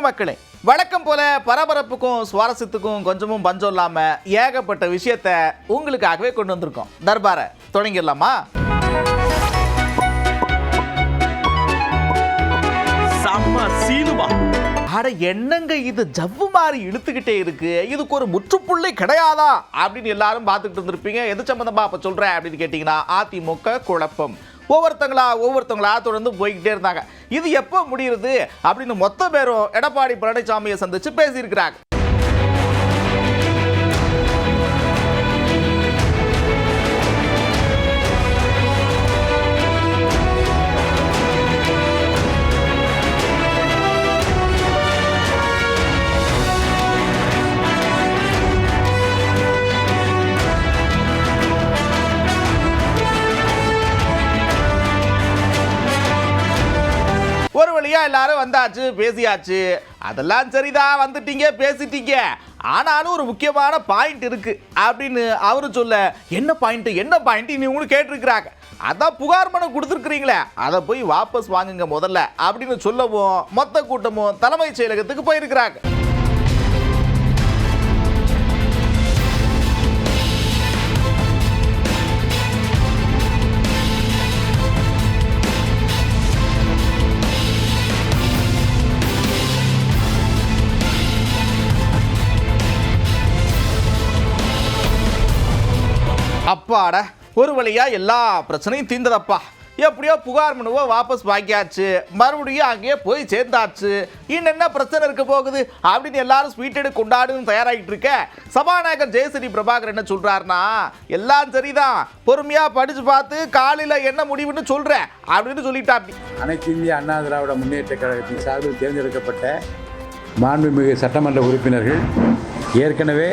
மக்களே, வழக்கம் போல பரபரப்புக்கும் சுவாரஸ்யத்துக்கும் கொஞ்சமும் பஞ்சம் இல்லாம ஏகப்பட்ட விஷயத்தை உங்களுக்காகவே கொண்டு வந்திருக்கோம். தர்பாரை தொடங்கிடலாமா? அட என்னங்க இது ஜவ்வு மாதிரி இழுத்துக்கிட்டே இருக்கு, இதுக்கு ஒரு முற்றுப்புள்ளி கிடையாதா அப்படின்னு எல்லாரும் பார்த்துட்டு இருந்திருப்பீங்க. எது சம்பந்தமா அப்ப சொல்றேன் அப்படின்னு கேட்டீங்கன்னா, அதிமுக குழப்பம். ஒவ்வொருத்தங்களா தொடர்ந்து போய்கிட்டே இருந்தாங்க. இது எப்போ முடியுது அப்படின்னு மொத்த பேரும் எடப்பாடி பழனிசாமியை சந்திச்சு பேசியிருக்கிறாங்க. ஒரு வழியா எல்லாரும் வந்தாச்சு, பேசியாச்சு. அதெல்லாம் சரிதான், வந்துட்டீங்க, பேசிட்டீங்க. ஆனாலும் ஒரு முக்கியமான பாயிண்ட் இருக்கு அப்படின்னு அவரு சொல்ல, என்ன பாயிண்ட் நீ உங்களுக்கு கேட்டிருக்கிறாங்க. அதான் புகார் மனு கொடுத்துருக்கிறீங்களே, அதை போய் வாபஸ் வாங்குங்க முதல்ல அப்படின்னு சொல்லவும் மொத்த கூட்டமும் தலைமைச் செயலகத்துக்கு போயிருக்கிறாங்க. அப்பாட, ஒரு வழியா எல்லா பிரச்சனையும் தீர்ந்ததப்பா. எப்படியோ புகார் மனுவை வாபஸ் வாங்கியாச்சு, மறுபடியும் அங்கேயே போய் சேர்ந்தாச்சு. இன்னும் என்ன பிரச்சனை இருக்க போகுது அப்படின்னு எல்லாரும் ஸ்வீட் எடுத்து கொண்டாடுன்னு தயாராகிட்டு இருக்க, சபாநாயகர் ஜெயஸ்ரீ பிரபாகர் என்ன சொல்றாருன்னா, எல்லாம் சரிதான், பொறுமையா படிச்சு பார்த்து காலையில என்ன முடிவுன்னு சொல்றேன் அப்படின்னு சொல்லிட்டாப்பி. அனைத்து இந்திய அண்ணா திராவிட முன்னேற்ற கழகத்தின் சார்பில் தேர்ந்தெடுக்கப்பட்ட மாண்புமிகு சட்டமன்ற உறுப்பினர்கள் ஏற்கனவே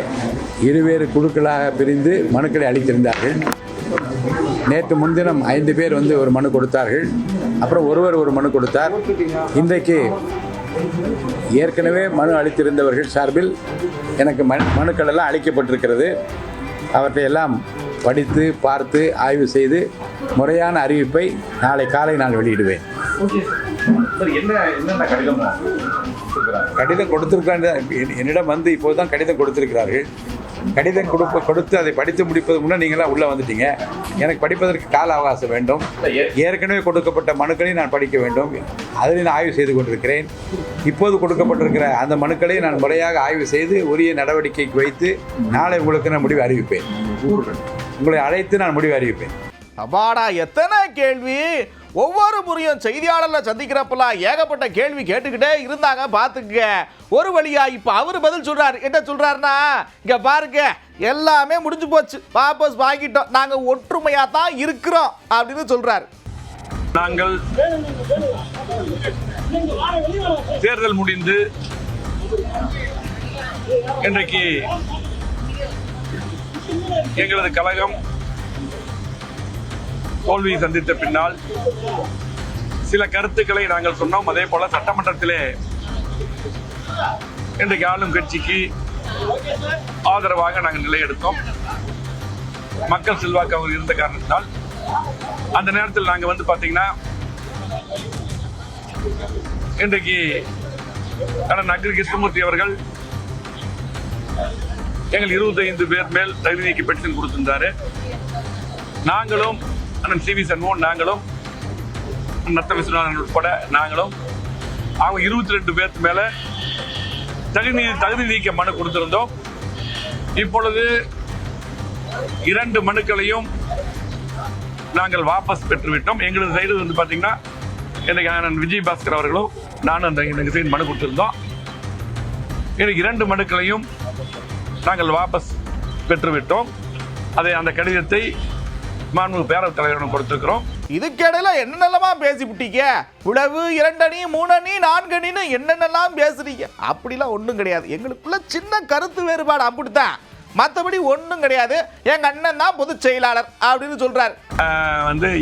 இருவேறு குழுக்களாக பிரிந்து மனுக்களை அளித்திருந்தார்கள். நேற்று முன்தினம் 5 பேர் ஒரு மனு கொடுத்தார்கள். அப்புறம் ஒரு மனு கொடுத்தார். இன்றைக்கு ஏற்கனவே மனு அளித்திருந்தவர்கள் சார்பில் எனக்கு மனுக்கள் எல்லாம் அளிக்கப்பட்டிருக்கிறது. அவற்றை எல்லாம் படித்து பார்த்து ஆய்வு செய்து முறையான அறிவிப்பை நாளை காலை நான் வெளியிடுவேன். கடிதம் கொடுத்திருக்காங்க என்னிடம் இப்போதுதான் கடிதம் கொடுத்திருக்கிறார்கள். கடிதம் கொடுத்து அதை படித்து முடிப்பது முன்னே நீங்களாம் உள்ளே வந்துட்டீங்க. எனக்கு படிப்பதற்கு கால அவகாசம் வேண்டும். ஏற்கனவே கொடுக்கப்பட்ட மனுக்களை நான் படிக்க வேண்டும். அதில் நான் ஆய்வு செய்து கொண்டிருக்கிறேன். இப்போது கொடுக்கப்பட்டிருக்கிற அந்த மனுக்களை நான் முறையாக ஆய்வு செய்து உரிய நடவடிக்கைக்கு வைத்து நாளை உங்களுக்கு நான் முடிவு அறிவிப்பேன். உங்களை அழைத்து நான் முடிவு அறிவிப்பேன். அப்பாடா, எத்தனை கேள்வி! ஒவ்வொரு முறையும் செய்தியாளர்ல சந்திக்கிறப்பெல்லாம் ஏகப்பட்ட கேள்வி கேட்டுக்கிட்டே இருந்தாங்க. பார்த்துக்க, ஒரு வழியா இப்ப அவரு பதில் சொல்றாரு. என்ன சொல்றாருன்னா, இங்க பாருங்க, எல்லாமே முடிஞ்சு போச்சு, வாபஸ் வாங்கிட்டோம், நாங்க ஒற்றுமையா தான் இருக்கிறோம் அப்படின்னு சொல்றாரு. நாங்கள் தேர்தல் முடிந்து இன்றைக்கு எங்களது கழகம் தோல்வியை சந்தித்த பின்னால் சில கருத்துக்களை நாங்கள் சொன்னோம். அதே போல சட்டமன்றத்திலே இன்றைக்கு ஆளும் கட்சிக்கு ஆதரவாக நாங்கள் நிலையெடுத்தோம். மக்கள் செல்வாக்கு அவங்க இருந்த காரணத்தினால் அந்த நேரத்தில் நாங்கள் பார்த்தீங்கன்னா இன்றைக்கு நகர் கிருஷ்ணமூர்த்தி அவர்கள் எங்கள் 25 பேர் மேல் தகுதி நீக்கி பெட்டிஷன் கொடுத்திருந்தாரு. நாங்களும் அண்ணன் சி வி சண்முகம், நாங்களும் நத்த விஸ்வநாதன் உட்பட நாங்களும் அவங்க 22 பேருக்கு மேல தகுதி நீக்க மனு கொடுத்திருந்தோம். இப்பொழுது 2 மனுக்களையும் நாங்கள் வாபஸ் பெற்றுவிட்டோம். எங்களது சைடு பார்த்தீங்கன்னா எனக்கு அண்ணன் விஜய் பாஸ்கர் அவர்களும் நானும் அந்த சைடு மனு கொடுத்திருந்தோம். எனக்கு 2 மனுக்களையும் நாங்கள் வாபஸ் பெற்றுவிட்டோம். அந்த கடிதத்தை மாண்புமிகு பேரவைத் தலைவரிடம் கொடுத்திருக்கிறோம். இதுக்கிடையில என்னென்னலாம் பேசிவிட்டீங்க, உழவு 2 அணி 3 அணி 4 அணின்னு என்னென்னலாம் பேசுறீங்க. அப்படிலாம் ஒன்றும் கிடையாது, எங்களுக்குள்ள சின்ன கருத்து வேறுபாடு, அப்படித்தான், மற்றபடி ஒன்றும் கிடையாது. எங்க அண்ணன் தான் பொதுச் செயலாளர் அப்படின்னு சொல்றாரு.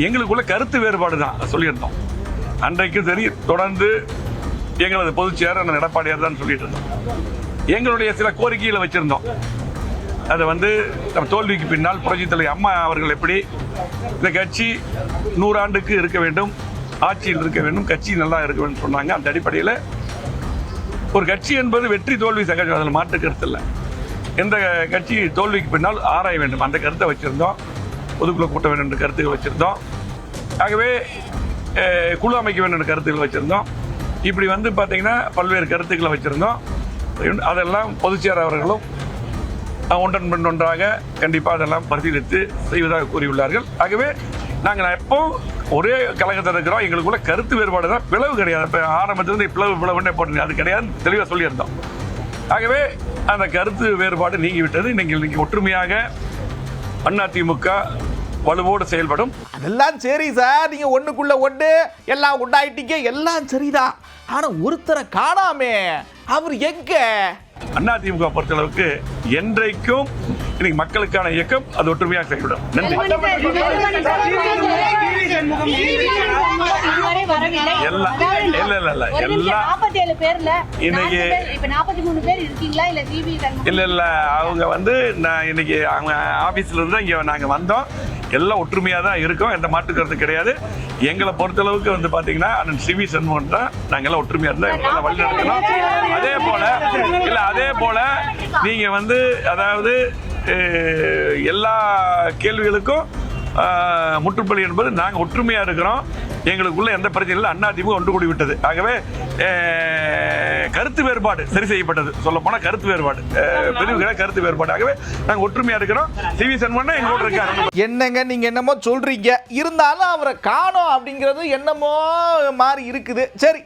எங்களுக்குள்ள கருத்து வேறுபாடு தான் சொல்லியிருந்தோம். அன்றைக்கும் சரி, தொடர்ந்து எங்களது பொதுச் செயலாளர் எடப்பாடியார் தான் சொல்லிட்டு இருந்தோம். எங்களுடைய சில கோரிக்கைகளை வச்சிருந்தோம். அதை நம்ம தோல்விக்கு பின்னால் புரட்சித் தலைவர் அம்மா அவர்கள் எப்படி இந்த கட்சி 100 ஆண்டுக்கு இருக்க வேண்டும், ஆட்சியில் இருக்க வேண்டும், கட்சி நல்லா இருக்க வேண்டும் சொன்னாங்க. அந்த அடிப்படையில் ஒரு கட்சி என்பது வெற்றி தோல்வி சகஜம், அதில் மாற்று கருத்து இல்லை. எந்த கட்சி தோல்விக்கு பின்னால் ஆராய வேண்டும் அந்த கருத்தை வச்சுருந்தோம். பொதுக்குழு கூட்ட வேண்டும் என்ற கருத்துக்கள் வச்சுருந்தோம். ஆகவே குழு அமைக்க வேண்டும் என்ற கருத்துக்கள் வச்சுருந்தோம். இப்படி வந்து பார்த்தீங்கன்னா பல்வேறு கருத்துக்களை வச்சுருந்தோம். அதெல்லாம் பொதுச்செயலாளர் அவர்களும் ஒன்றன் பின் ஒன்றாக கண்டிப்பாக அதெல்லாம் பரிசீலித்து செய்வதாக கூறியுள்ளார்கள். ஆகவே நாங்கள் எப்போ ஒரே கழகத்தில் இருக்கிறோம், எங்களுக்குள்ள கருத்து வேறுபாடு தான், பிளவு கிடையாது. இப்போ ஆரம்பத்திலிருந்து பிளவுன்னே போட்டு அது கிடையாது, தெளிவாக சொல்லியிருந்தோம். ஆகவே அந்த கருத்து வேறுபாடு நீங்கிவிட்டது. இன்னைக்கு ஒற்றுமையாக அதிமுக வலுவோடு செயல்படும். அதெல்லாம் சரி சார், நீங்க ஒண்ணுக்குள்ள ஒண்ணு எல்லாம் உண்டாயிட்டீங்க, எல்லாம் சரிதான். ஆனா ஒருத்தரை காணாமே, அவர் எங்க? அதிமுக பொறுத்தளவுக்கு என்றைக்கும் இன்னைக்கு மக்களுக்கான இயக்கம் அது ஒற்றுமையாக செயல்படும். நன்றி. அவங்க வந்து இன்னைக்கு அவங்க ஆபீஸ்ல இருந்து இங்க நாங்க வந்தோம், எல்லாம் ஒற்றுமையா தான் இருக்கோம், எந்த மாற்று கருத்து கிடையாது. எங்களை பொறுத்தளவுக்கு வந்து பாத்தீங்கன்னா அண்ணன் சிவி சண்முகம் தான் நாங்க எல்லாம் ஒற்றுமையா இருந்தா வழி நடக்கணும். அதே போல நீங்க வந்து அதாவது எல்லா கேள்விகளுக்கும் முற்றுப்புள்ளி என்பது நாங்கள் ஒற்றுமையாக இருக்கிறோம், எங்களுக்குள்ள எந்த பிரச்சனையும் இல்லை. அதிமுக ஒன்று கூடி விட்டது. ஆகவே கருத்து வேறுபாடு சரி செய்யப்பட்டது. சொல்ல போனால் கருத்து வேறுபாடு பிரிவுகளை கருத்து வேறுபாடு. ஆகவே நாங்கள் ஒற்றுமையாக இருக்கிறோம். சிவி சண்முகம் எங்களோட இருக்காரு. என்னங்க நீங்க என்னமோ சொல்றீங்க, இருந்தாலும் அவரை காணோம் அப்படிங்கிறது என்னமோ மாதிரி இருக்குது. சரி,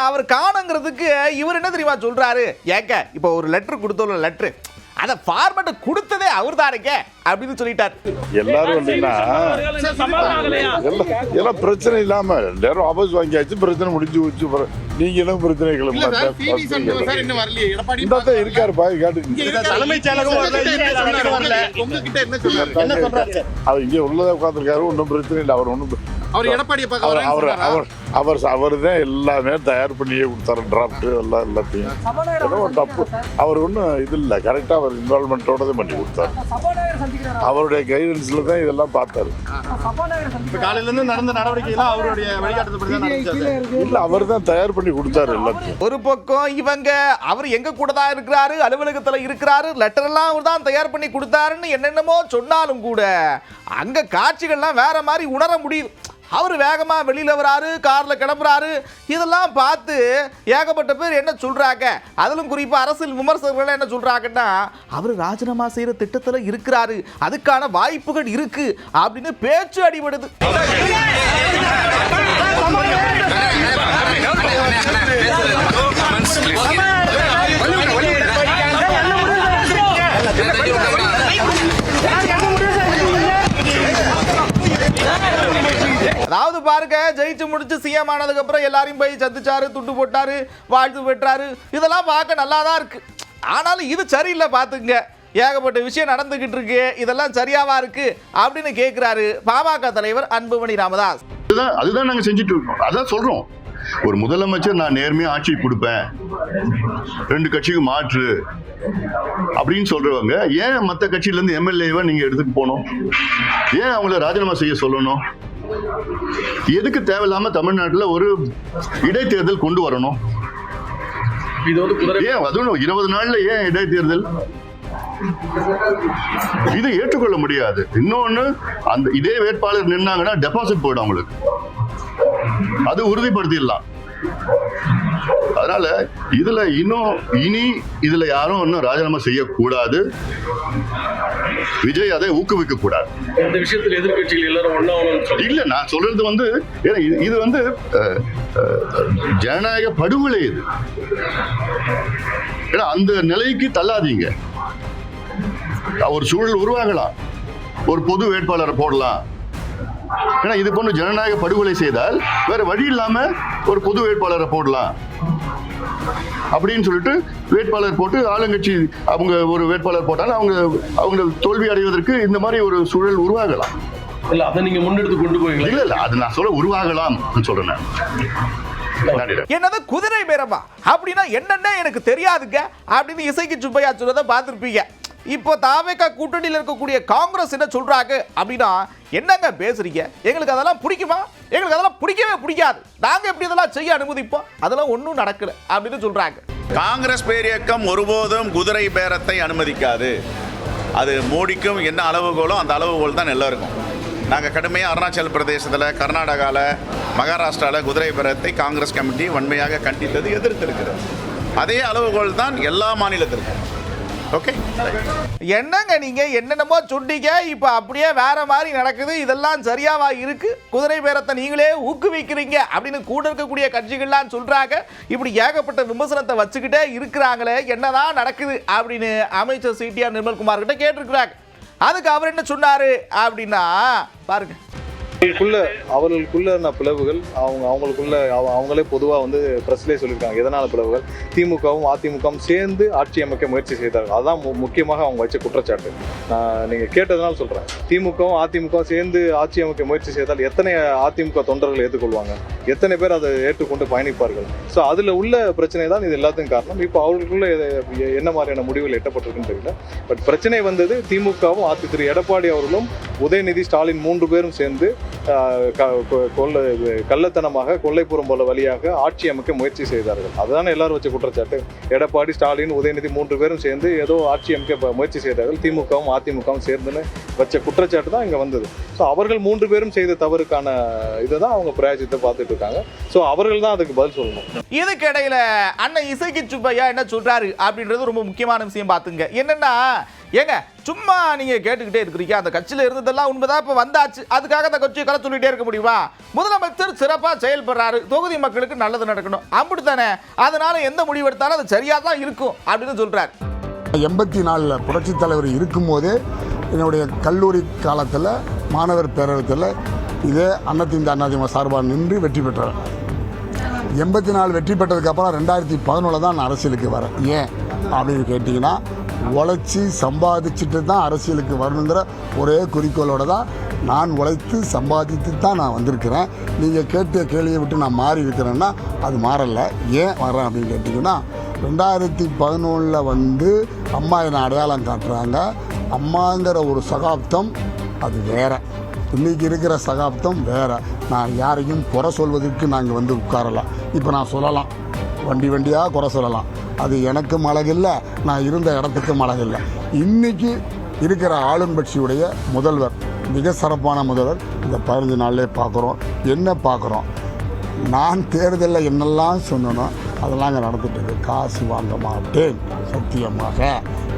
அவர் காணுங்கிறதுக்கு இவர் என்ன தெரியுமா சொல்றாரு? ஏக்க இப்போ ஒரு லெட்டர் கொடுத்தோம், லெட்டரு அத ஃபார்மட் கொடுத்ததே அவர் தானே அப்படின்னு சொல்லிட்டார். எல்லாரும் எல்லாம் பிரச்சனை இல்லாம எல்லாரும் ஆபஸ் வாங்கியாச்சு, பிரச்சனை முடிஞ்சு வச்சு நீங்க என்ன பிரச்சனை இருக்காரு பாய் காட்டு அவர் இங்க உள்ளதா உட்காந்துருக்காரு. ஒன்னும் பிரச்சனை இல்லை. அவர் ஒன்னும் அவர் தான் எல்லாமே தயார் பண்ணியே கொடுத்தாரு, டிராப்ட் எல்லாம் எல்லாத்தையும். தப்பு அவர் ஒன்றும் இது இல்லை, கரெக்டா அவர் இன்வால்மெண்டோட தான் பண்ணி கொடுத்தாரு. அவருடைய கைடன்ஸ்ல தான் இதெல்லாம் பார்த்தாரு. காலையில இருந்து நடந்த நடவடிக்கைலாம் அவருடைய வழிகாட்டுதல் இல்ல, அவர் தான் தயார் பண்ணி கொடுத்தாரு எல்லாத்தையும். ஒரு பக்கம் இவங்க அவர் எங்க கூட தான் இருக்கிறாரு, அலுவலகத்துல இருக்கிறாரு, லெட்டர் எல்லாம் அவர் தான் தயார் பண்ணி கொடுத்தாருன்னு என்னென்னமோ சொன்னாலும் கூட அங்க காட்சிகள்லாம் வேற மாதிரி உணர முடியுது. அவர் வேகமா வெளியில வராரு, கார்ல கிளம்புறாரு. இதெல்லாம் பார்த்து ஏகப்பட்ட பேர் என்ன சொல்றாங்க, அதிலும் குறிப்பா அரசியல் விமர்சகர்கள் என்ன சொல்றாங்கன்னா, அவர் ராஜினாமா செய்யற திட்டத்துல இருக்கிறாரு, அதுக்கான வாய்ப்புகள் இருக்கு அப்படின்னு பேச்சு அடிபடுது. அதாவது பாருங்க, ஜெயிச்சு முடிச்சு சிஎம் ஆனதுக்கு அப்புறம் எல்லாரையும் போய் சந்திச்சாரு, துண்டு போட்டாரு, வாழ்த்து பெற்றாரு. இதெல்லாம் பார்க்க நல்லா தான் இருக்கு. ஆனாலும் இது சரியில்லை பாத்துங்க. ஏகப்பட்ட விஷயம் நடந்துகிட்டு இருக்கு, இதெல்லாம் சரியாவா இருக்கு அப்படின்னு கேட்கிறாரு பாமக தலைவர் அன்புமணி ராமதாஸ். அதுதான் நாங்க செஞ்சுட்டு இருக்கோம். அதான் சொல்றோம், ஒரு முதலமைச்சர் நான் நேர்மையா ஆட்சி கொடுப்பேன், 2 கட்சிக்கு மாற்று அப்படின்னு சொல்றவங்க ஏன் மற்ற கட்சியில இருந்து எம்எல்ஏவை நீங்க எடுத்துட்டு போகணும்? ஏன் அவங்கள ராஜினாமா செய்ய சொல்லணும்? எதுக்கு தேவையில்லாம தமிழ்நாட்டுல ஒரு இடைத்தேர்தல் கொண்டு வரணும்? ஏன் அதுவும் 20 நாள்ல ஏன் இடைத்தேர்தல்? இதை ஏற்றுக்கொள்ள முடியாது. இன்னொன்னு, அந்த இதே வேட்பாளர் நின்னாங்கன்னா டெபாசிட் போயிடும் அவங்களுக்கு, அது உறுதிப்படுத்திடலாம். அதனால இதுல இனி இதுல யாரும் இன்னும் ராஜினாமா செய்யக்கூடாது. விஜய் அதை ஊக்குவிக்க கூடாது. இந்த விஷயத்தில் எதிர்கட்சிகள் எல்லாரும் ஒண்ணாவணும் இல்ல, நான் சொல்றது வந்து இது வந்து ஜனநாயக படுகொலை. இது அந்த நிலைக்கு தள்ளாதீங்க. ஒரு சூழல் உருவாகலாம், ஒரு பொது வேட்பாளரை போடலாம். ஏன்னா இது போன்ற ஜனநாயக படுகொலை செய்தால் வேற வழி இல்லாம ஒரு பொது வேட்பாளரை போடலாம் அப்படின்னு சொல்லிட்டு வேட்பாளர் போட்டு ஆளுங்கட்சி அவங்க ஒரு வேட்பாளர் போட்டாலும் அவங்க தோல்வி அடைவதற்கு இந்த மாதிரி ஒரு சூழல் உருவாகலாம். இல்ல, அதை நீங்க முன்னெடுத்து கொண்டு போய் இல்ல அது நான் சொல்ல உருவாகலாம் சொல்றேன். என்னது குதிரை பேரமா அப்படின்னா என்னென்ன எனக்கு தெரியாதுங்க அப்படின்னு இசைக்கு சுப்பையா சொல்றதை பார்த்துருப்பீங்க. இப்போ தாவேகா கூட்டணியில் இருக்கக்கூடிய காங்கிரஸ் என்ன சொல்றாங்க அப்படின்னா, என்னங்க பேசுறீங்க, எங்களுக்கு அதெல்லாம் பிடிக்குமா? எங்களுக்கு அதெல்லாம் பிடிக்கவே பிடிக்காது, நாங்க எப்படி இதெல்லாம் செய்ய அனுமதிப்போம், அதெல்லாம் ஒன்றும் நடக்கல அப்படின்னு சொல்றாங்க. காங்கிரஸ் பேரியக்கம் ஒருபோதும் குதிரை பேரத்தை அனுமதிக்காது. அது மோடிக்கும் என்ன அளவுகோலோ அந்த அளவுகோல் தான் எல்லாருக்கும். நாங்கள் கடுமையாக அருணாச்சல பிரதேசத்தில், கர்நாடகாவில், மகாராஷ்டிராவில் குதிரை பேரத்தை காங்கிரஸ் கமிட்டி வன்மையாக கண்டித்தது, எதிர்த்திருக்கிறது. அதே அளவுகோல் தான் எல்லா மாநிலத்திற்கும். ஓகே, என்னங்க நீங்க என்னென்னமோ சொன்னீங்க, இப்போ அப்படியே வேற மாதிரி நடக்குது. இதெல்லாம் சரியாவா இருக்கு? குதிரை பேரத்தை நீங்களே ஊக்குவிக்கிறீங்க அப்படின்னு கூட இருக்கக்கூடிய கட்சிகள்லாம் சொல்றாங்க. இப்படி ஏகப்பட்ட விமர்சனத்தை வச்சுக்கிட்டே இருக்கிறாங்களே, என்னதான் நடக்குது அப்படின்னு அமைச்சர் சிடிஆர் நிர்மல்குமார் கிட்ட கேட்டிருக்கிறாங்க. அதுக்கு அவர் என்ன சொன்னாரு அப்படின்னா பாருங்க. அவர்களுக்குள்ள பிளவுகள் அவங்களே பொதுவாக வந்து பிரஸ்லேயே சொல்லியிருக்காங்க. எதனால் பிளவுகள்? திமுகவும் அதிமுகவும் சேர்ந்து ஆட்சி அமைக்க முயற்சி செய்தார்கள். அதுதான் முக்கியமாக அவங்க வச்ச குற்றச்சாட்டு. நீங்கள் கேட்டதுனால சொல்கிறேன். திமுகவும் அதிமுகவும் சேர்ந்து ஆட்சி அமைக்க முயற்சி செய்தால் எத்தனை அதிமுக தொண்டர்கள் ஏற்றுக்கொள்வாங்க? எத்தனை பேர் அதை ஏற்றுக்கொண்டு பயணிப்பார்கள்? ஸோ அதில் உள்ள பிரச்சனை தான் இது எல்லாத்துக்கும் காரணம். இப்போ அவர்களுக்குள்ள என்ன மாதிரியான முடிவுகள் எட்டப்பட்டிருக்குன்னு தெரியல. பட் பிரச்சனை வந்தது திமுகவும் திரு எடப்பாடி அவர்களும் உதயநிதி ஸ்டாலின் 3 பேரும் சேர்ந்து கள்ளத்தனமாக கொல்லைப்புறம் போல வழியாக ஆட்சி அமைக்க முயற்சி செய்தார்கள். அதுதான் எல்லாரும் வச்ச குற்றச்சாட்டு. எடப்பாடி, ஸ்டாலின், உதயநிதி 3 பேரும் சேர்ந்து ஏதோ ஆட்சி அமைக்க முயற்சி செய்தார்கள். திமுகவும் அதிமுகவும் சேர்ந்துன்னு வச்ச குற்றச்சாட்டு தான் இங்கே வந்தது. ஸோ அவர்கள் 3 பேரும் செய்த தவறுக்கான இதை தான் அவங்க பிரயாசித்தை பார்த்துட்டு இருக்காங்க. ஸோ அவர்கள் தான் அதுக்கு பதில் சொல்லணும். இதுக்கு இடையில அண்ணன் இசைக்கு சுப்பையா என்ன சொல்றாரு அப்படின்றது ரொம்ப முக்கியமான விஷயம். பார்த்துங்க. என்னன்னா, ஏங்க சும்மா நீங்க கேட்டுக்கிட்டே இருக்கிறீங்க, அந்த கட்சியில இருந்ததெல்லாம் உண்மைதான், இப்ப வந்தாச்சு, அதுக்காக அந்த கட்சியை கரை சொல்லிட்டே இருக்க முடியுமா? முதலமைச்சர் சிறப்பா செயல்படுறாரு, தொகுதி மக்களுக்கு நல்லது நடக்கணும், அப்படித்தானே? அதனால எந்த முடிவு எடுத்தாலும் அது சரியா தான் இருக்கும் அப்படின்னு சொல்றாரு. 84 புரட்சித் தலைவர் இருக்கும்போதே என்னுடைய கல்லூரி காலத்தில் மாணவர் பேரவைத்தில் இதே அண்ணாதிமுக சார்பாக நின்று வெற்றி பெற்றார். 84 வெற்றி பெற்றதுக்கப்புறம் 2011 தான் நான் அரசியலுக்கு வரேன். ஏன் அப்படின்னு கேட்டிங்கன்னா, உழைச்சி சம்பாதிச்சுட்டு தான் அரசியலுக்கு வரணுங்கிற ஒரே குறிக்கோளோடு தான் நான் உழைத்து சம்பாதித்து தான் நான் வந்திருக்கிறேன். நீங்கள் கேட்ட கேள்வியை விட்டு நான் மாறி இருக்கிறேன்னா அது மாறலை. ஏன் வரேன் அப்படின்னு கேட்டிங்கன்னா, 2011 வந்து அம்மா என்னை அடையாளம் காட்டுறாங்க. அம்மாங்கிற ஒரு சகாப்தம் அது வேற, இன்றைக்கி இருக்கிற சகாப்தம் வேற. நான் யாரையும் குறை சொல்வதற்கு நாங்கள் வந்து உட்காரலாம். இப்போ நான் சொல்லலாம், வண்டியாக குறை சொல்லலாம். அது எனக்கும் அழகில்லை, நான் இருந்த இடத்துக்கும் அழகில்லை. இன்றைக்கி இருக்கிற ஆளுங்கட்சியுடைய முதல்வர் மிக சிறப்பான முதல்வர். இந்த 15 நாள்லேயே பார்க்குறோம். என்ன பார்க்குறோம்? நான் தேர்தலில் என்னெல்லாம் சொன்னனோ அதெல்லாம் அங்கே நடந்துட்டு இருக்கு. காசு வாங்க மாட்டேன், சத்தியமாக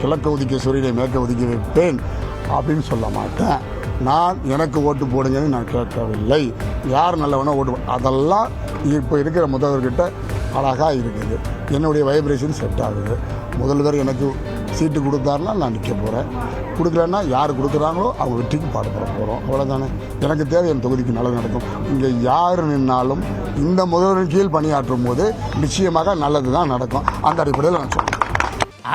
கிழக்கு ஒதுக்கிய சூரியனை மேற்க ஒதுக்கி வைப்பேன் அப்படின்னு சொல்ல மாட்டேன். நான் எனக்கு ஓட்டு போடுங்கன்னு நான் கேட்கவில்லை. யார் நல்லவனோ ஓட்டு, அதெல்லாம் இப்போ இருக்கிற முதல்வர்கிட்ட அழகாக இருக்குது. என்னுடைய வைப்ரேஷன் செட் ஆகுது. முதல்வர் எனக்கு சீட்டு கொடுத்தாருன்னா நான் நிற்க போகிறேன், கொடுக்கலன்னா யார் கொடுக்குறாங்களோ அவங்க வெற்றிக்கு பாடுபட போகிறோம். அவ்வளோதானே. எனக்கு தேவை என் தொகுதிக்கு நல்லது நடக்கும். இங்கே யார் நின்னாலும் இந்த முதல்வரின் கீழ் பணியாற்றும் போது நிச்சயமாக நல்லது தான் நடக்கும். அந்த அடிப்படையில் நான் சொல்கிறேன்.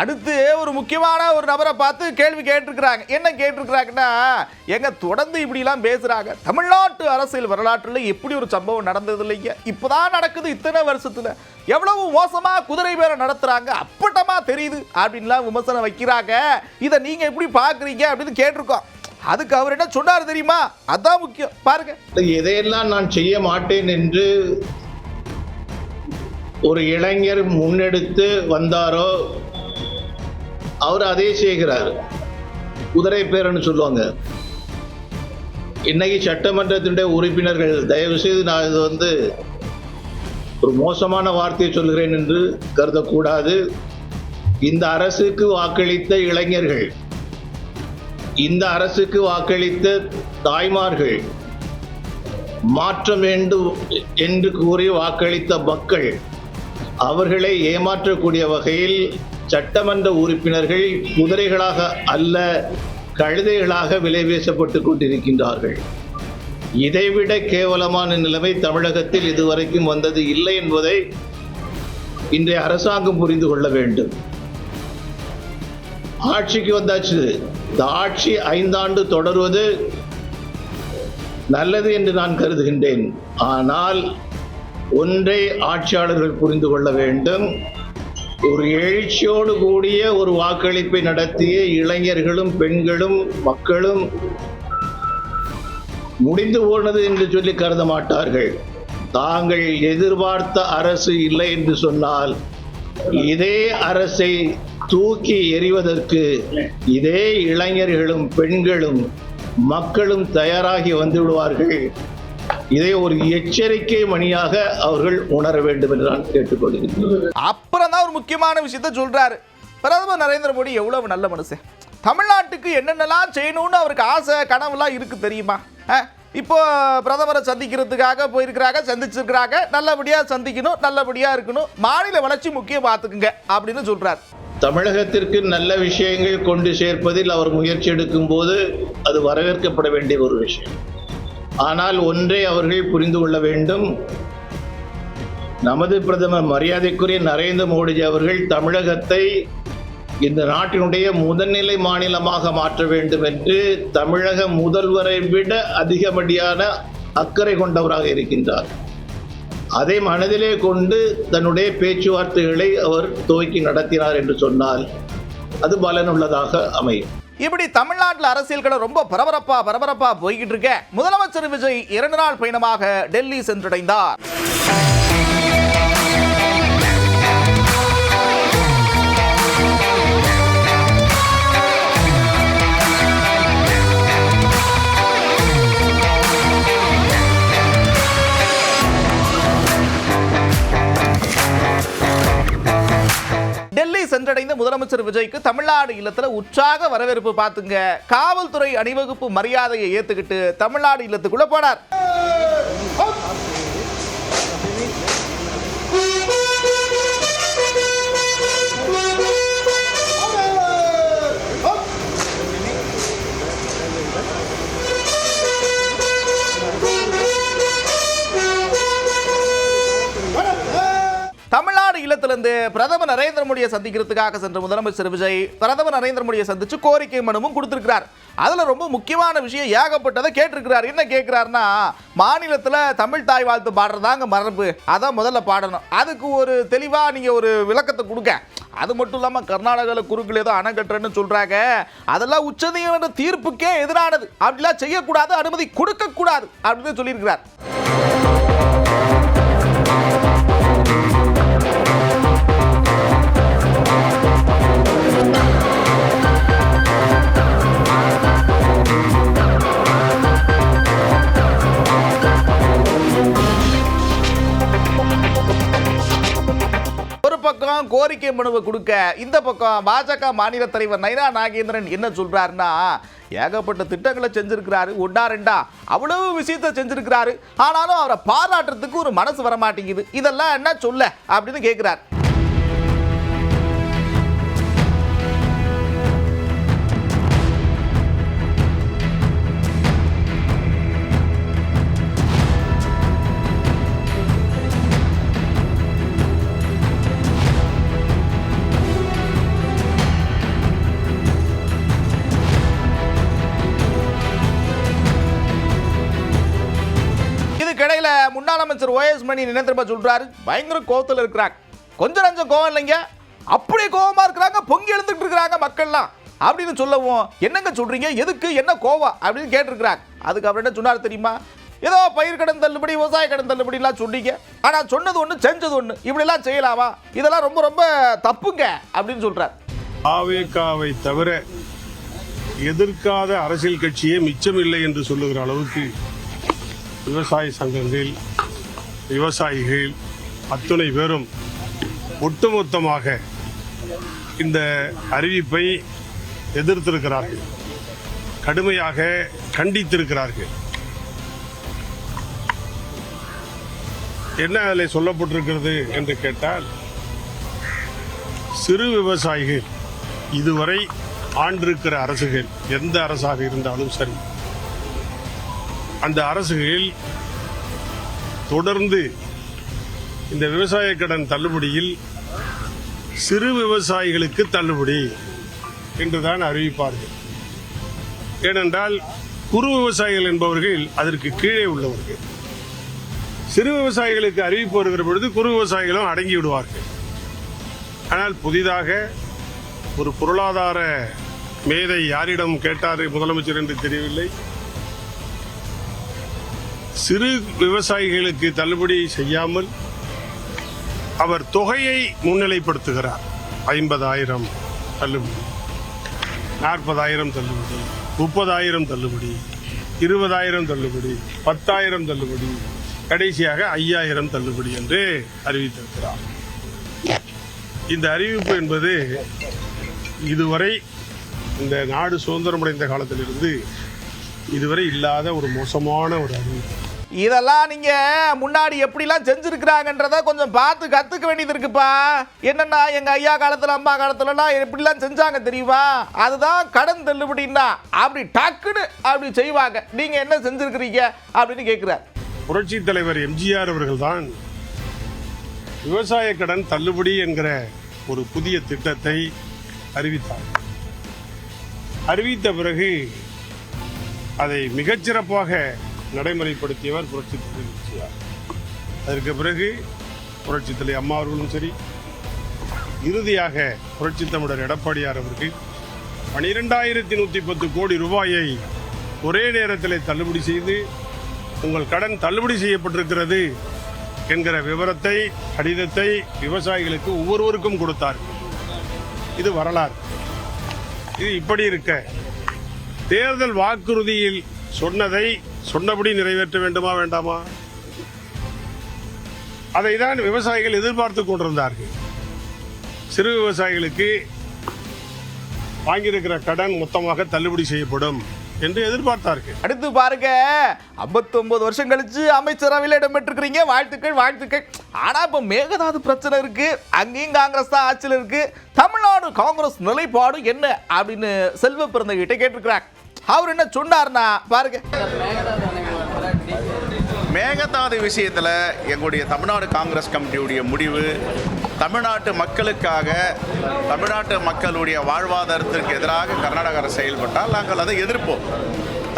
அடுத்து ஒரு முக்கியமான ஒரு நபரை பார்த்து கேள்வி கேட்டிருக்கிறாங்க. என்ன கேட்டிருக்கிறாங்கன்னா, எங்க தொடர்ந்து இப்படிலாம் பேசுறாங்க, தமிழ்நாட்டு அரசியல் வரலாற்றில் எப்படி ஒரு சம்பவம் நடந்தது இல்லைங்க, இப்போதான் நடக்குது, இத்தனை வருஷத்துல எவ்வளவு மோசமா குதிரை பேரம் நடத்துறாங்க, அப்பட்டமா தெரியுது அப்படின்லாம் விமர்சனம் வைக்கிறாங்க. இதை நீங்க எப்படி பாக்குறீங்க அப்படின்னு கேட்டிருக்கோம். அதுக்கு அவர் என்ன சொன்னார் தெரியுமா? அதான் முக்கியம், பாருங்க. எதையெல்லாம் நான் செய்ய மாட்டேன் என்று ஒரு இளைஞர் முன்னெடுத்து வந்தாரோ அவர் அதே செய்கிறார். குதிரை பேரன்னு சொல்லுவாங்க. இன்னைக்கு சட்டமன்றத்தினுடைய உறுப்பினர்கள், தயவு செய்து நான் இது வந்து ஒரு மோசமான வார்த்தையை சொல்கிறேன் என்று கருதக்கூடாது. இந்த அரசுக்கு வாக்களித்த இளைஞர்கள், இந்த அரசுக்கு வாக்களித்த தாய்மார்கள், மாற்றம் வேண்டும் என்று கூறி வாக்களித்த மக்கள், அவர்களை ஏமாற்றக்கூடிய வகையில் சட்டமன்ற உறுப்பினர்கள் குதிரைகளாக அல்ல கழுதைகளாக விலை பேசப்பட்டு கொண்டிருக்கின்றார்கள். இதைவிட கேவலமான நிலைமை தமிழகத்தில் இதுவரைக்கும் வந்தது இல்லை என்பதை இன்றைய அரசாங்கம் புரிந்து கொள்ள வேண்டும். ஆட்சிக்கு வந்தாச்சு. இந்த ஆட்சி 5 ஆண்டு தொடர்வது நல்லது என்று நான் கருதுகின்றேன். ஆனால் ஒன்றை ஆட்சியாளர்கள் புரிந்து கொள்ள வேண்டும். ஒரு எழுச்சியோடு கூடிய ஒரு வாக்களிப்பை நடத்திய இளைஞர்களும் பெண்களும் மக்களும் முடிந்து போனது என்று சொல்லி கருத மாட்டார்கள். தாங்கள் எதிர்பார்த்த அரசு இல்லை என்று சொன்னால் இதே அரசை தூக்கி எறிவதற்கு இதே இளைஞர்களும் பெண்களும் மக்களும் தயாராகி வந்து விடுவார்கள். இதை ஒரு எச்சரிக்கை மணியாக அவர்கள் உணர வேண்டும் என்று நான் கேட்டுக்கொள்கிறேன். அப்புறம் தான் ஒரு முக்கியமான விஷயத்த சொல்றாரு. பிரதமர் நரேந்திர மோடி எவ்வளவு நல்ல மனுஷன். தமிழ்நாட்டுக்கு என்னென்னலாம் செய்யணும்னு அவருக்கு ஆசை கனவுலாம் இருக்கு தெரியுமா? இப்போ பிரதமரை சந்திக்கிறதுக்காக போயிருக்கிறாங்க, சந்திச்சிருக்கிறாங்க. நல்லபடியா சந்திக்கணும், நல்லபடியா இருக்கணும், மாநில வளர்ச்சி முக்கியம் பார்த்துக்குங்க அப்படின்னு சொல்றாரு. தமிழகத்திற்கு நல்ல விஷயங்கள் கொண்டு சேர்ப்பதில் அவர் முயற்சி எடுக்கும் போது அது வரவேற்கப்பட வேண்டிய ஒரு விஷயம். ஆனால் ஒன்றை அவர்கள் புரிந்து கொள்ள வேண்டும். நமது பிரதமர் மரியாதைக்குரிய நரேந்திர மோடிஜி அவர்கள் தமிழகத்தை இந்த நாட்டினுடைய முதல்நிலை மாநிலமாக மாற்ற வேண்டும் என்று தமிழக முதல்வரை விட அதிகப்படியான அக்கறை கொண்டவராக இருக்கின்றார். அதை மனதிலே கொண்டு தன்னுடைய பேச்சுவார்த்தைகளை அவர் துவக்கி நடத்தினார் என்று சொன்னால் அது பலனுள்ளதாக அமையும். இப்படி தமிழ்நாட்டில் அரசியல்களை ரொம்ப பரபரப்பா போய்கிட்டு இருக்க முதலமைச்சர் விஜய் 2 நாள் பயணமாக டெல்லி சென்றடைந்தார். டெல்லி சென்றடைந்த முதலமைச்சர் விஜய்க்கு தமிழ்நாடு இல்லத்துல உற்சாக வரவேற்பு பார்த்துங்க. காவல்துறை அணிவகுப்பு மரியாதையை ஏத்துக்கிட்டு தமிழ்நாடு இல்லத்துக்குள்ள போனார். தமிழ்நாடு இல்லத்திலிருந்து பிரதமர் நரேந்திர மோடியை சந்திக்கிறதுக்காக சென்ற முதலமைச்சர் விஜய் பிரதமர் நரேந்திர மோடியை சந்திச்சு கோரிக்கை மனுவும் கொடுத்திருக்கிறார். அதுல ரொம்ப முக்கியமான விஷயம் ஏகப்பட்டதை கேட்டிருக்கிறார். என்ன கேட்கிறாருன்னா, மாநிலத்தில் தமிழ் தாய் வாழ்த்து பாடுறதாங்க மரபு, அதான் முதல்ல பாடணும். அதுக்கு ஒரு தெளிவா நீங்க ஒரு விளக்கத்தை கொடுங்க. அது மட்டும் இல்லாமல் கர்நாடகாவில் குறுக்கில் ஏதோ அணை கட்டுறேன்னு சொல்றாங்க. அதெல்லாம் உச்சநீதிமன்ற தீர்ப்புக்கே எதிரானது. அப்படிலாம் செய்யக்கூடாது, அனுமதி கொடுக்கக்கூடாது அப்படின்னு சொல்லியிருக்கிறார். பக்கம் கோரிக்கை மனுவை கொடுக்க இந்த பக்கம் பாஜக மாநில தலைவர் நைனா நாகேந்திரன் என்ன சொல்றாருன்னா, ஏகப்பட்ட திட்டங்களை செஞ்சிருக்கிறாரு, 1-2 அவ்வளவு விஷயத்தை செஞ்சிருக்கிறாரு. ஆனாலும் அவரை பாராட்டுறதுக்கு ஒரு மனசு வர மாட்டேங்குது. இதெல்லாம் என்ன சொல்ல அப்படின்னு கேட்கிறார். இடையில முன்னாள் அமைச்சர் OS மணி என்ன திரும்ப சொல்றாரு, பயங்கர கோவத்தில் இருக்கிறாங்க. கொஞ்சம் நஞ்சம் கோவம் இல்லைங்க, அப்படி கோவமா இருக்கிறாங்க, பொங்கி எழுந்துட்டு இருக்கிறாங்க மக்கள்லாம் அப்படின்னு சொல்லவும், என்னங்க சொல்றீங்க, எதுக்கு, என்ன கோவம் அப்படின்னு கேட்டிருக்கிறாங்க. அதுக்கு அவர் என்ன சொன்னார் தெரியுமா? ஏதோ பயிர் கடன் தள்ளுபடி, விவசாய கடன் தள்ளுபடிலாம் சொன்னீங்க, ஆனா சொன்னது ஒன்று செஞ்சது ஒன்று, இப்படிலாம் செய்யலாமா, இதெல்லாம் ரொம்ப ரொம்ப தப்புங்க அப்படின்னு சொல்றார். AVKவை தவிர எதிர்க்காத அரசியல் கட்சியே மிச்சமில்லை என்று சொல்லுகிற அளவுக்கு விவசாய சங்கங்கள், விவசாயிகள் அத்துணை பேரும் ஒட்டுமொத்தமாக இந்த அறிவிப்பை எதிர்த்திருக்கிறார்கள், கடுமையாக கண்டித்திருக்கிறார்கள். என்ன அதில் சொல்லப்பட்டிருக்கிறது என்று கேட்டால், சிறு விவசாயிகள் இதுவரை ஆண்டிருக்கிற அரசுகள் எந்த அரசாக இருந்தாலும் சரி, அந்த அரசுகள் தொடர்ந்து இந்த விவசாய கடன் தள்ளுபடியில் சிறு விவசாயிகளுக்கு தள்ளுபடி என்றுதான் அறிவிப்பார்கள். ஏனென்றால் குறு விவசாயிகள் என்பவர்கள் அதற்கு கீழே உள்ளவர்கள். சிறு விவசாயிகளுக்கு அறிவிப்பு வருகிற பொழுது குறு விவசாயிகளும் அடங்கி விடுவார்கள். ஆனால் புதிதாக ஒரு பொருளாதார மேதை யாரிடம் கேட்டார் முதலமைச்சர் என்று தெரியவில்லை, சிறு விவசாயிகளுக்கு தள்ளுபடி செய்யாமல் அவர் தொகையை முன்னிலைப்படுத்துகிறார். 50,000 தள்ளுபடி, 40,000 தள்ளுபடி, 30,000 தள்ளுபடி, 20,000 தள்ளுபடி, 10,000 தள்ளுபடி, கடைசியாக 5,000 தள்ளுபடி என்று அறிவித்திருக்கிறார். இந்த அறிவிப்பு என்பது இதுவரை இந்த நாடு சுதந்திரமடைந்த காலத்திலிருந்து இதுவரை இல்லாத ஒரு மோசமான ஒரு அறிவிப்பு. இதெல்லாம் நீங்க முன்னாடி எப்படிலாம் செஞ்சிருக்கிறாங்கன்றத கொஞ்சம் பார்த்து கத்துக்க வேண்டியது இருக்குப்பா. என்னன்னா எங்க ஐயா காலத்துல அம்மா காலத்துலலாம் எப்படிலாம் செஞ்சாங்க தெரியுமா? அதுதான் கடன் தள்ளுபடின்னா அப்படி டக்குன்னு அப்படி செய்வாங்க. நீங்க என்ன செஞ்சிருக்கிறீங்க அப்படின்னு கேட்கிறார். புரட்சி தலைவர் எம்ஜிஆர் அவர்கள்தான் விவசாய கடன் தள்ளுபடி என்கிற ஒரு புதிய திட்டத்தை அறிவித்தார். அறிவித்த பிறகு அதை மிகச்சிறப்பாக நடைமுறைப்படுத்தியவர் புரட்சி தலைவர் எம்ஜிஆர். அதற்கு பிறகு புரட்சி தலைவர் அம்மா அவர்களும் சரி, இறுதியாக புரட்சி தமிழர் எடப்பாடியார் அவர்கள் 12,110 கோடி ரூபாயை ஒரே நேரத்தில் தள்ளுபடி செய்து உங்கள் கடன் தள்ளுபடி செய்யப்பட்டிருக்கிறது என்கிற விவரத்தை, கடிதத்தை விவசாயிகளுக்கு ஒவ்வொருவருக்கும் கொடுத்தார்கள். இது வரலாறு. இது இப்படி இருக்க, தேர்தல் வாக்குறுதியில் சொன்னதை சொன்னபடி நிறைவேற்ற வேண்டுமா வேண்டாமா? அதை தான் விவசாயிகள் எதிர்பார்த்து கொண்டிருந்தார்கள். சிறு விவசாயிகளுக்கு வாங்கியிருக்கிற கடன் மொத்தமாக தள்ளுபடி செய்யப்படும் என்று எதிர்பார்த்தார்கள். அடுத்து பாருங்க, 59 வருஷம் கழிச்சு அமைச்சரவையில் இடம்பெற்றிருக்கிறீங்க. வாழ்த்துக்கள், வாழ்த்துக்கள். ஆனா இப்ப மேகதாது பிரச்சனை இருக்கு, அங்கேயும் காங்கிரஸ் தான் ஆட்சியில் இருக்கு. தமிழ்நாடு காங்கிரஸ் நிலைப்பாடு என்ன அப்படின்னு செல்வ பிறந்த கிட்ட கேட்டிருக்கிறாங்க. அவர் என்ன சொன்னார்னா பாருங்க. மேகதாது விஷயத்தில் எங்களுடைய தமிழ்நாடு காங்கிரஸ் கமிட்டியுடைய முடிவு தமிழ்நாட்டு மக்களுக்காக, தமிழ்நாட்டு மக்களுடைய வாழ்வாதாரத்திற்கு எதிராக கர்நாடக அரசு செயல்பட்டால் நாங்கள் அதை எதிர்ப்போம்.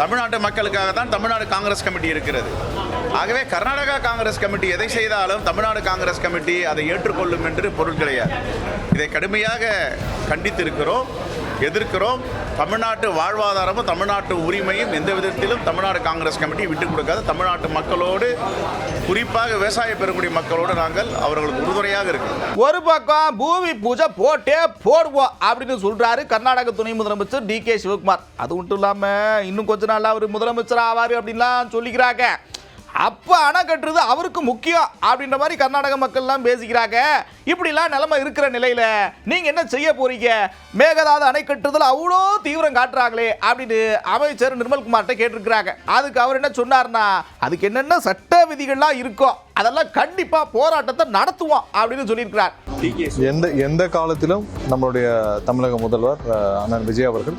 தமிழ்நாட்டு மக்களுக்காக தான் தமிழ்நாடு காங்கிரஸ் கமிட்டி இருக்கிறது. ஆகவே கர்நாடகா காங்கிரஸ் கமிட்டி எதை செய்தாலும் தமிழ்நாடு காங்கிரஸ் கமிட்டி அதை ஏற்றுக்கொள்ளும் என்று பொருள் கிடையாது. இதை கடுமையாக கண்டித்திருக்கிறோம், எதிர்க்கிறோம். தமிழ்நாட்டு வாழ்வாதாரமும் தமிழ்நாட்டு உரிமையும் எந்த விதத்திலும் தமிழ்நாடு காங்கிரஸ் கமிட்டி விட்டுக் கொடுக்காது. தமிழ்நாட்டு மக்களோடு, குறிப்பாக விவசாய பெருங்குடி மக்களோடு நாங்கள் அவர்களுக்கு உறுதுணையாக இருக்கிறோம். ஒரு பக்கம் பூமி பூஜை போட்டே போடுவோம் அப்படின்னு சொல்றாரு கர்நாடக துணை முதலமைச்சர் டி.கே. சிவகுமார். அது மட்டும் இல்லாம இன்னும் கொஞ்ச நாள் அவர் முதலமைச்சர் ஆவாரு அப்படின்லாம் சொல்லிக்கிறாங்க. அப்ப அணை கட்டுறது அவருக்கு முக்கியம் அப்படின்ற மாதிரி கர்நாடக மக்கள்லாம் பேசிக்கிறாங்க. இப்படிலாம் நிலைமை இருக்கிற நிலையில நீங்க என்ன செய்ய போறீங்க? மேகதாது அணை கட்டுறதுல அவ்வளோ தீவிரம் காட்டுறாங்களே அப்படின்னு அமைச்சர் நிர்மல்குமார்கிட்ட கேட்டிருக்கிறாங்க. அதுக்கு அவர் என்ன சொன்னார்னா, அதுக்கு என்னென்ன சட்ட விதிகள்லாம் இருக்கோ அதெல்லாம் கண்டிப்பா போராட்டத்தை நடத்துவோம் அப்படின்னு சொல்லியிருக்கிறார். எந்த காலத்திலும் நம்மளுடைய தமிழக முதல்வர் அண்ணன் விஜய் அவர்கள்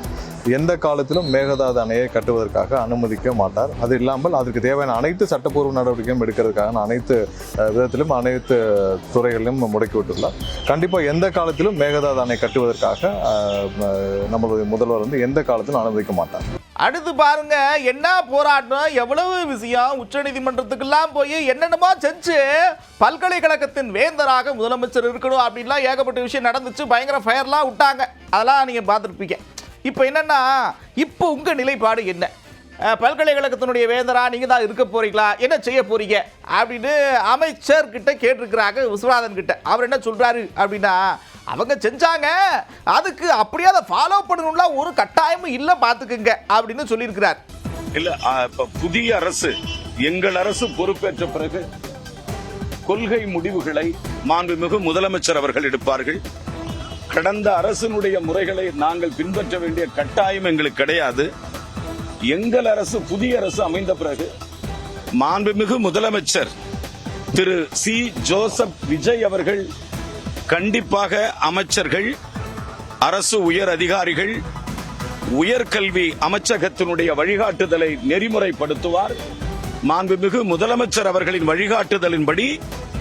எந்த காலத்திலும் மேகதாது அணையை கட்டுவதற்காக அனுமதிக்க மாட்டார். அது இல்லாமல் அதற்கு தேவையான அனைத்து சட்டப்பூர்வ நடவடிக்கையும் எடுக்கிறதுக்காக அனைத்து விதத்திலும் அனைத்து துறைகளிலும் முடக்கிவிட்டுள்ளார். கண்டிப்பாக எந்த காலத்திலும் மேகதாது அணை கட்டுவதற்காக நம்மளுடைய முதல்வர் எந்த காலத்திலும் அனுமதிக்க மாட்டார். அடுத்து பாருங்க, என்ன போராட்டம், எவ்வளவு விஷயம். உச்சநீதிமன்றத்துக்கெல்லாம் போய் என்னென்னமோ செஞ்சு பல்கலைக்கழகத்தின் வேந்தராக முதலமைச்சர் இருக்கணும் அப்படின்லாம் ஏகப்பட்ட விஷயம் நடந்துச்சு. பயங்கர ஃபயர்லாம் விட்டாங்க. அதெல்லாம் நீங்க பார்த்துருப்பீங்க. இப்போ என்னன்னா, இப்போ உங்க நிலைப்பாடு என்ன? பல்கலைக்கழகத்தினுடைய வேந்தரா நீங்க தான் இருக்க போறீங்களா? என்ன செய்ய போறீங்க அப்படின்னு அமைச்சர் கிட்ட கேட்டிருக்கிறாங்க, விஸ்வநாதன் கிட்ட. அவர் என்ன சொல்றாரு அப்படின்னா, அவங்க செஞ்சாங்க, அதுக்கு அப்படியே அதை ஃபாலோ பண்ணணும்ல ஒரு கட்டாயமும் இல்லை, பார்த்துக்குங்க அப்படின்னு சொல்லியிருக்கிறார். இல்ல, இப்ப புதிய அரசு, எங்கள் அரசு பொறுப்பேற்ற பிறகு கொள்கை முடிவுகளை மாண்புமிகு முதலமைச்சர் அவர்கள் எடுப்பார்கள். கடந்த அரசினுடைய முறைகளை நாங்கள் பின்பற்ற வேண்டிய கட்டாயம் எங்களுக்கு கிடையாது. எங்கள் அரசு, புதிய அரசு அமைந்த பிறகு மாண்புமிகு முதலமைச்சர் திரு சி. ஜோசப் விஜய் அவர்கள் கண்டிப்பாக அமைச்சர்கள், அரசு உயர் அதிகாரிகள், உயர்கல்வி அமைச்சகத்தினுடைய வழிகாட்டுதலை நெறிமுறைப்படுத்துவார். மாண்புமிகு முதலமைச்சர் அவர்களின் வழிகாட்டுதலின்படி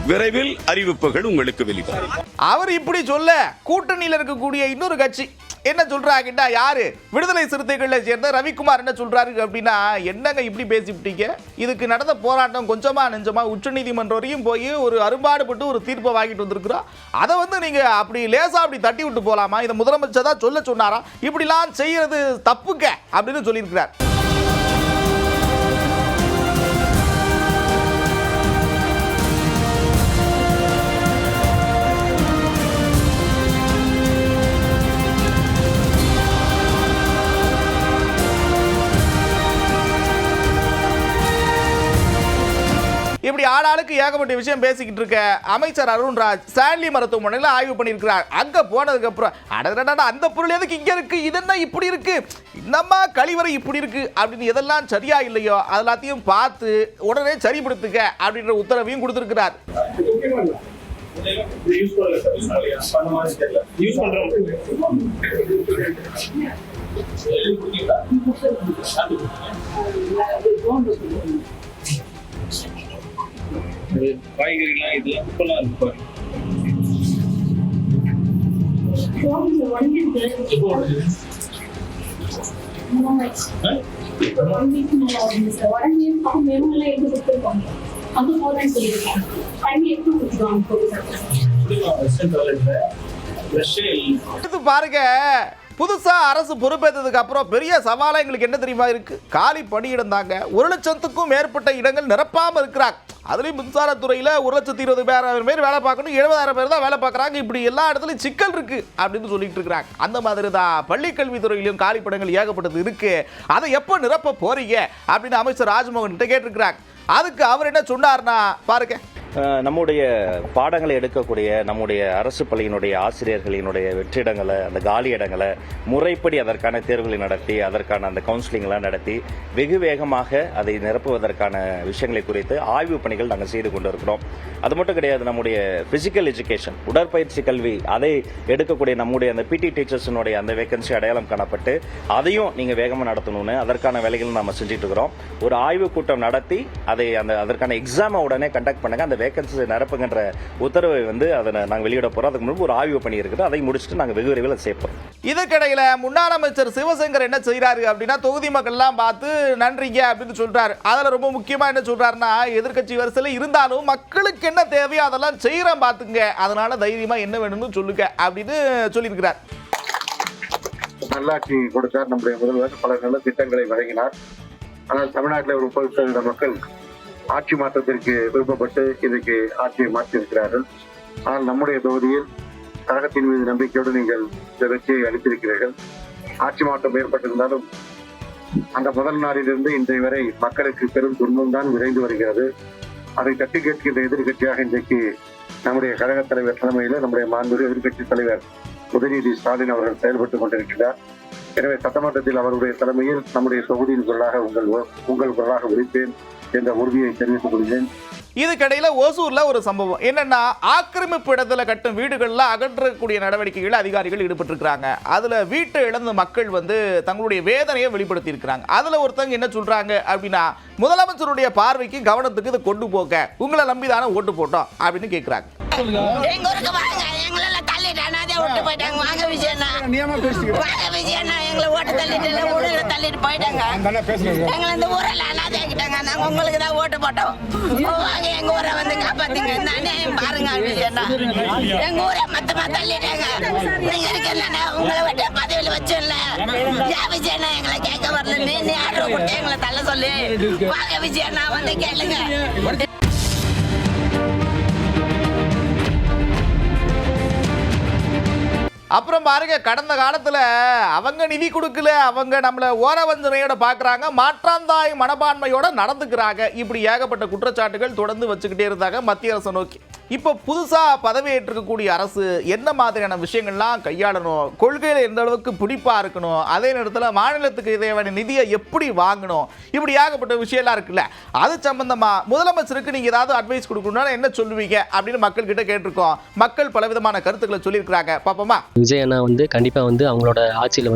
விரைவில் அறிவிப்புகள் உங்களுக்கு வெளிவரும். அவர் இப்படி சொல்ல, கூட்டணியில் இருக்கக்கூடிய இன்னொரு கட்சி என்ன சொல்றாங்கன்னா, யாரு, விடுதலை சிறுத்தைகளை சேர்ந்த ரவிக்குமார் என்ன சொல்றாரு அப்படின்னா, என்னங்க இப்படி பேசிவிட்டீங்க, இதுக்கு நடந்த போராட்டம் கொஞ்சமா நெஞ்சமா உச்சநீதிமன்றம் வரையும் போய் ஒரு அரும்பாடுபட்டு ஒரு தீர்ப்பை வாங்கிட்டு வந்திருக்கிறோம். அதை நீங்க அப்படி லேசா அப்படி தட்டி விட்டு போலாமா? இதை முதலமைச்சர் தான் சொல்ல சொன்னாரா? இப்படிலாம் செய்யறது தப்புங்க அப்படின்னு சொல்லியிருக்கிறார். ஆளாளுக்கு ஏகப்பட்ட விஷயம் பேசிக்கிட்டு இருக்க அமைச்சர் அருண்ராஜ் ஸ்டான்லி மருத்துவமனையில் ஆய்வு பண்ணியிருக்கிறார். அங்கே போனதுக்கு அப்புறம் அடடா அந்த பொருள் எதுக்கு இங்கே இருக்கு, இது என்ன இப்படி இருக்கு, என்னம்மா கழிவறை இப்படி இருக்கு அப்படின்னு எதெல்லாம் சரியா இல்லையோ அதெல்லாத்தையும் பார்த்து உடனே சரிப்படுத்துக்க அப்படின்ற உத்தரவையும் கொடுத்திருக்கிறார். காய்கறிலாம் இதெல்லாம் இப்பெல்லாம் இருக்கு. பாருங்க, புதுசா அரசு பொறுப்பேற்றதுக்கு அப்புறம் பெரிய சவாலா எங்களுக்கு என்ன தெரியுமா இருக்கு, காலி பணியிடம் தாங்க. 1,00,000க்கும் மேற்பட்ட இடங்கள் நிரப்பாம இருக்கிறாங்க. அதுலயும் மின்சாரத்துறையில 1,20,000 பேர் வேலை பார்க்கணும், 70,000 பேர் தான் வேலை பார்க்குறாங்க. இப்படி எல்லா இடத்துலையும் சிக்கல் இருக்கு அப்படின்னு சொல்லிட்டு இருக்கிறாங்க. அந்த மாதிரி தான் பள்ளி கல்வித்துறையிலும் காலி படங்கள் ஏகப்பட்டது இருக்கு. அதை எப்போ நிரப்ப போறீங்க அப்படின்னு அமைச்சர் ராஜ்மோகன் கிட்ட கேட்டிருக்கிறாங்க. அதுக்கு அவர் என்ன சொன்னார்னா பாருங்க. நம்முடைய பாடங்களை எடுக்கக்கூடிய நம்முடைய அரசு பள்ளியினுடைய ஆசிரியர்களினுடைய வெற்றிடங்களை, அந்த காலி இடங்களை முறைப்படி அதற்கான தேர்வுகளை நடத்தி அதற்கான அந்த கவுன்சிலிங்லாம் நடத்தி வெகு வேகமாக அதை நிரப்புவதற்கான விஷயங்களை குறித்து ஆய்வு பணிகள் நாங்கள் செய்து கொண்டு இருக்கிறோம். அது மட்டும் கிடையாது, நம்முடைய பிசிக்கல் எஜுகேஷன் உடற்பயிற்சி கல்வி அதை எடுக்கக்கூடிய நம்முடைய அந்த பிடி டீச்சர்ஸினுடைய அந்த வேகன்சி அடையாளம் காணப்பட்டு அதையும் நீங்கள் வேகமாக நடத்தணும்னு அதற்கான வேலைகளும் நம்ம செஞ்சுட்டு இருக்கிறோம். ஒரு ஆய்வு கூட்டம் நடத்தி அதற்கான எக்ஸாமை உடனே கண்டக்ட் பண்ணுங்க, அந்த வேகன்சி நிரப்புகின்ற உத்தரவை அதை நாங்கள் வெளியிட போறோம். அதுக்கு முன்பு ஒரு ஆய்வு பண்ணி இருக்குது, அதை முடிச்சுட்டு நாங்கள் வெகு விரைவில் சேர்ப்போம். இதுக்கிடையில முன்னாள் அமைச்சர் சிவசங்கர் என்ன செய்யறாரு அப்படின்னா, தொகுதி மக்கள் எல்லாம் பார்த்து நன்றிங்க அப்படின்னு சொல்றாரு. அதுல ரொம்ப முக்கியமா என்ன சொல்றாருன்னா, எதிர்கட்சி வரிசையில் இருந்தாலும் மக்களுக்கு என்ன தேவையோ அதெல்லாம் செய்யறோம் பார்த்துங்க, அதனால தைரியமா என்ன வேணும்னு சொல்லுங்க அப்படின்னு சொல்லியிருக்கிறார். நல்லாட்சி கொடுத்தார் நம்முடைய முதல்வர், பல நல்ல திட்டங்களை வழங்கினார். ஆனால் தமிழ்நாட்டில் ஒரு 30% மக்கள் ஆட்சி மாற்றத்திற்கு விருப்பப்பட்டு இன்றைக்கு ஆட்சியை மாற்றியிருக்கிறார்கள். ஆனால் நம்முடைய தொகுதியில் கழகத்தின் மீது நம்பிக்கையோடு நீங்கள் இந்த வெற்றியை அளித்திருக்கிறீர்கள். ஆட்சி மாற்றம் ஏற்பட்டிருந்தாலும் அந்த முதல் நாளிலிருந்து இன்றைய வரை மக்களுக்கு பெரும் துன்பம் தான் விரைந்து வருகிறது. அதை தட்டி கேட்கின்ற எதிர்கட்சியாக இன்றைக்கு நம்முடைய கழக தலைவர் தலைமையில் நம்முடைய மாண்புமிகு எதிர்கட்சி தலைவர் உதயநிதி ஸ்டாலின் அவர்கள் செயல்பட்டுக் கொண்டிருக்கிறார். எனவே சட்டமன்றத்தில் அவருடைய தலைமையில் நம்முடைய தொகுதியின் குரலாக உங்கள் குரலாக உரைப்பேன் என்ற உறுதியை தெரிவித்துக் கொள்கிறேன். இதுக்கிடையில ஓசூர்ல ஒரு சம்பவம் என்னன்னா, ஆக்கிரமிப்பு இடத்துல கட்டும் வீடுகள்ல அகற்றக்கூடிய நடவடிக்கைகள் அதிகாரிகள் ஈடுபட்டிருக்கிறாங்க. அதுல வீட்டை இழந்த மக்கள் தங்களுடைய வேதனையை வெளிப்படுத்தி இருக்கிறாங்க. அதுல ஒருத்தங்க என்ன சொல்றாங்க அப்படின்னா, முதலமைச்சருடைய பார்வைக்கு கவனத்துக்கு இதை கொண்டு போக உங்களை நம்பிதானே ஓட்டு போட்டோம் அப்படின்னு கேட்கிறாங்க. விட்டு போயிட்டாங்க. வாங்க விஜயண்ணா, வாங்க விஜயண்ணா, எங்களை ஓட்டு தள்ளிட்டு ஊழல தள்ளிட்டு போயிட்டாங்க. எங்களை இந்த ஊரில் அனாதைக்கிட்டாங்க. நாங்க உங்களுக்கு தான் ஓட்டு போட்டோம். வாங்க எங்க ஊரை காப்பாத்துங்க. இந்த அநியாயம் பாருங்க விஜயண்ணா, எங்க ஊரை மொத்தமா தள்ளிட்டாங்க. நீங்க இருக்கா உங்களை விட்டு பதவியில் வச்சுல ஏன் விஜயண்ணா எங்களை கேட்க வரல, நீ ஆர்டர் கொடுத்து எங்களை தள்ள சொல்லி வாங்க விஜயண்ணா கேளுங்க. அப்புறம் பாருங்க, கடந்த காலத்தில் அவங்க நிதி கொடுக்கல, அவங்க நம்மளை ஓரவஞ்சனையோட பார்க்குறாங்க, மாற்றாந்தாய் மனப்பான்மையோட நடந்துக்கிறாங்க. இப்படி ஏகப்பட்ட குற்றச்சாட்டுகள் தொடர்ந்து வச்சுக்கிட்டே இருந்தாங்க மத்திய அரசை நோக்கி. இப்போ புதுசாக பதவியேற்றிருக்கக்கூடிய அரசு என்ன மாதிரியான விஷயங்கள்லாம் கையாளணும், கொள்கையில் எந்த அளவுக்கு பிடிப்பாக இருக்கணும், அதே நேரத்தில் மாநிலத்துக்கு தேவையான நிதியை எப்படி வாங்கணும், இப்படி ஏகப்பட்ட விஷயம்லாம் இருக்குல்ல. அது சம்பந்தமாக முதலமைச்சருக்கு நீங்கள் ஏதாவது அட்வைஸ் கொடுக்கணும்னா என்ன சொல்லுவீங்க அப்படின்னு மக்கள்கிட்ட கேட்டிருக்கோம். மக்கள் பலவிதமான கருத்துக்களை சொல்லியிருக்கிறாங்க. பாப்போமா? விஜய் அண்ணா கண்டிப்பாக அவங்களோட ஆட்சியில்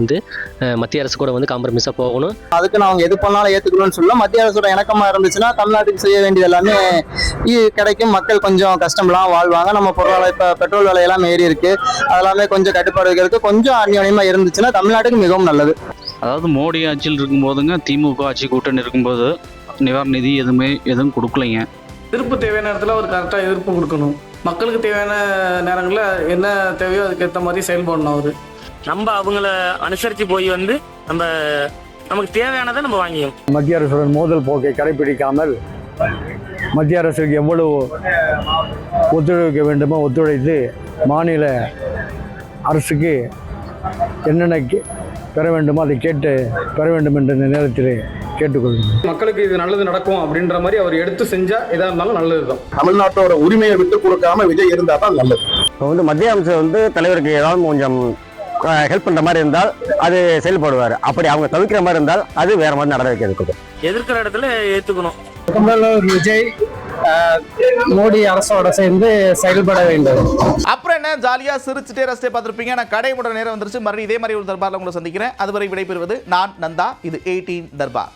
மத்திய அரசு கூட காம்ப்ரமைஸாக போகணும். அதுக்கு நான் அவங்க எது பண்ணாலும் ஏற்றுக்கணும்னு சொல்லலாம். மத்திய அரசோட இணக்கமாக இருந்துச்சுன்னா தமிழ்நாட்டுக்கு செய்ய வேண்டியது எல்லாமே கிடைக்கும். மக்கள் கொஞ்சம் கஷ்டம்லாம் வாழ்வாங்க. நம்ம பொருளாதார இப்போ பெட்ரோல் விலையெல்லாம் ஏறி இருக்கு, அதெல்லாமே கொஞ்சம் கட்டுப்பாடு வைக்கிறதுக்கு கொஞ்சம் அந்நியமாக இருந்துச்சுன்னா தமிழ்நாட்டுக்கு மிகவும் நல்லது. அதாவது மோடி ஆட்சியில் இருக்கும்போதுங்க, திமுக ஆட்சி கூட்டணி இருக்கும்போது நிவாரண நிதி எதுவும் கொடுக்கலைங்க. எதிர்ப்பு தேவையான இடத்துல ஒரு கரெக்டாக எதிர்ப்பு கொடுக்கணும். மக்களுக்கு தேவையான நேரங்களில் என்ன தேவையோ அதுக்கேற்ற மாதிரி செயல்படணும். அவர் நம்ம அவங்கள அனுசரித்து போய் நமக்கு தேவையானதை நம்ம வாங்கிக்கணும். மத்திய அரசுடன் மோதல் போக்கை கடைபிடிக்காமல் மத்திய அரசுக்கு எவ்வளவு ஒத்துழைக்க வேண்டுமோ ஒத்துழைத்து மாநில அரசுக்கு என்னென்ன பெற வேண்டுமோ அதை கேட்டு பெற வேண்டும் என்ற நேரத்தில் கேட்டுக்கொள்கிறேன். மக்களுக்கு இது நல்லது நடக்கும் அப்படின்ற மாதிரி அவர் எடுத்து செஞ்சா எதா இருந்தாலும் நல்லது தான். தமிழ்நாட்டோட உரிமையை விட்டு கொடுக்காம விஜய் இருந்தா தான் நல்லது. இப்போ வந்து மத்திய அமைச்சர் வந்து தலைவருக்கு ஏதாவது கொஞ்சம் ஹெல்ப் பண்ணுற மாதிரி இருந்தால் அது செயல்படுவார். அப்படி அவங்க தவிர்க்கிற மாதிரி இருந்தால் அது வேற மாதிரி நடவடிக்கை எடுக்கணும். எதிர்க்கிற இடத்துல ஏற்றுக்கணும். விஜய் மோடி அரசோட சேர்ந்து செயல்பட வேண்டும். அப்புறம் என்ன, ஜாலியா சிரிச்சுட்டே ரசிட்டே பார்த்துருப்பீங்க. நான் கடை முறை நேரம் வந்துருச்சு. மறுபடியும் இதே மாதிரி ஒரு தர்பாரில் உங்களை சந்திக்கிறேன். அதுவரை விடைபெறுவது நான் நந்தா. இது 18 தர்பார்.